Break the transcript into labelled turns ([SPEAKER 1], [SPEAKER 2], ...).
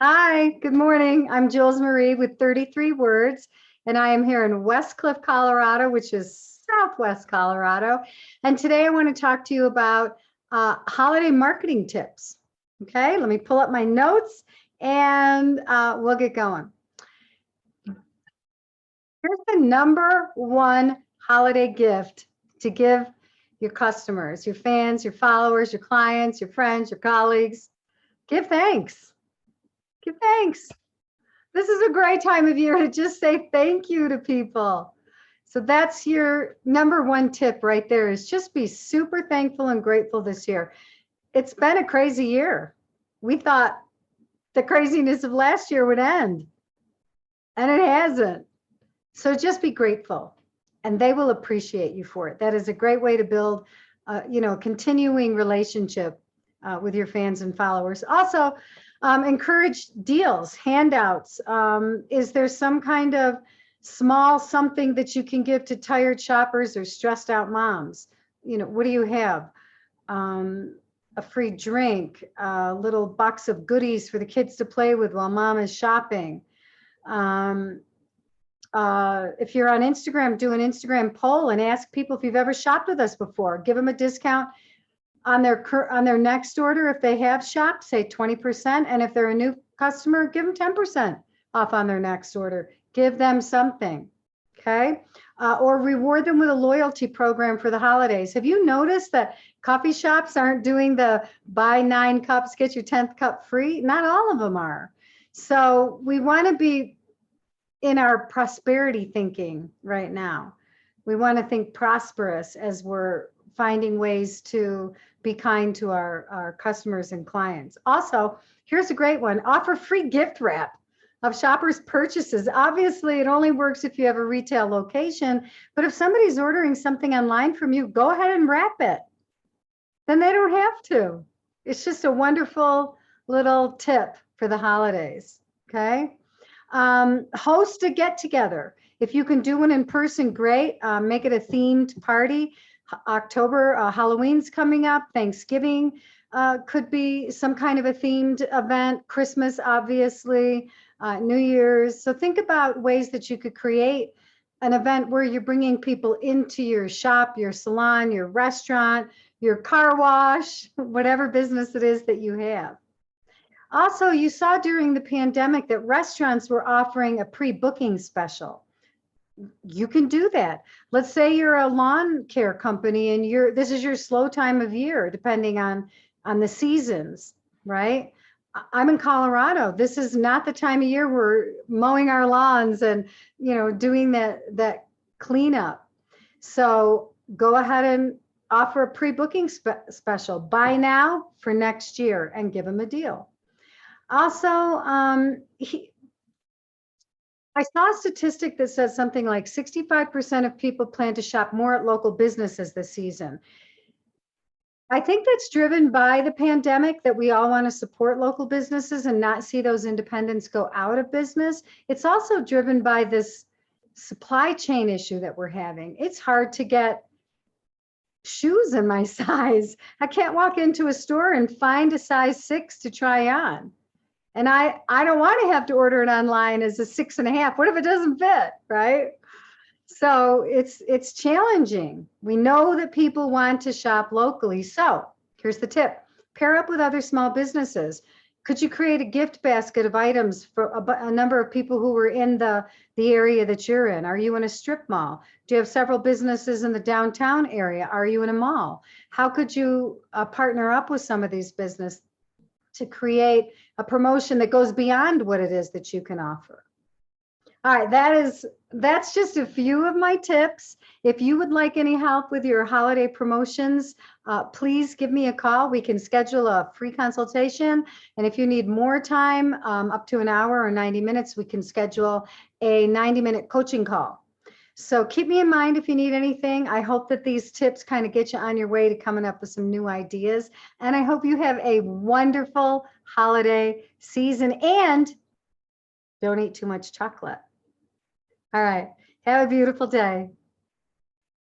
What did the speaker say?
[SPEAKER 1] Hi, good morning. I'm Jules Marie with 33 Words, and I am here in Westcliff, Colorado, which is Southwest Colorado. And today I want to talk to you about holiday marketing tips. Okay, let me pull up my notes and we'll get going. Here's the number one holiday gift to give your customers, your fans, your followers, your clients, your friends, your colleagues. Give thanks. Give thanks. This is a great time of year to just say thank you to people. So that's your number one tip right there, is just be super thankful and grateful this year. It's been a crazy year. We thought the craziness of last year would end, and it hasn't. So just be grateful, and they will appreciate you for it. That is a great way to build, a continuing relationship with your fans and followers. Also, encourage deals, handouts. Is there some kind of small something that you can give to tired shoppers or stressed out moms? What do you have? A free drink, a little box of goodies for the kids to play with while mom is shopping. If you're on Instagram, do an Instagram poll and ask people if you've ever shopped with us before. Give them a discount on their next order. If they have shopped, say 20%. And if they're a new customer, give them 10% off on their next order. Give them something, okay? Or reward them with a loyalty program for the holidays. Have you noticed that coffee shops aren't doing the buy 9 cups, get your 10th cup free? Not all of them are. So we want to be in our prosperity thinking right now. We want to think prosperous as we're finding ways to be kind to our customers and clients. Also, here's a great one. Offer free gift wrap of shoppers' purchases. Obviously, it only works if you have a retail location, but if somebody's ordering something online from you, go ahead and wrap it. Then they don't have to. It's just a wonderful little tip for the holidays, okay? Host a get-together. If you can do one in person, great. Make it a themed party. October, Halloween's coming up. Thanksgiving could be some kind of a themed event. Christmas, obviously, New Year's. So think about ways that you could create an event where you're bringing people into your shop, your salon, your restaurant, your car wash, whatever business it is that you have. Also, you saw during the pandemic that restaurants were offering a pre-booking special. You can do that. Let's say you're a lawn care company and this is your slow time of year, depending on the seasons, right? I'm in Colorado. This is not the time of year we're mowing our lawns and doing that cleanup. So go ahead and offer a pre-booking special. Buy now for next year and give them a deal. Also, I saw a statistic that says something like 65% of people plan to shop more at local businesses this season. I think that's driven by the pandemic, that we all want to support local businesses and not see those independents go out of business. It's also driven by this supply chain issue that we're having. It's hard to get shoes in my size. I can't walk into a store and find a size 6 to try on. And I don't want to have to order it online as a 6.5. What if it doesn't fit, right? So it's challenging. We know that people want to shop locally. So here's the tip. Pair up with other small businesses. Could you create a gift basket of items for a number of people who were in the area that you're in? Are you in a strip mall? Do you have several businesses in the downtown area? Are you in a mall? How could you partner up with some of these businesses to create a promotion that goes beyond what it is that you can offer? All right, that's just a few of my tips. If you would like any help with your holiday promotions, please give me a call. We can schedule a free consultation. And if you need more time, up to an hour or 90 minutes, we can schedule a 90-minute coaching call. So keep me in mind if you need anything. I hope that these tips kind of get you on your way to coming up with some new ideas. And I hope you have a wonderful holiday season and don't eat too much chocolate. All right. Have a beautiful day.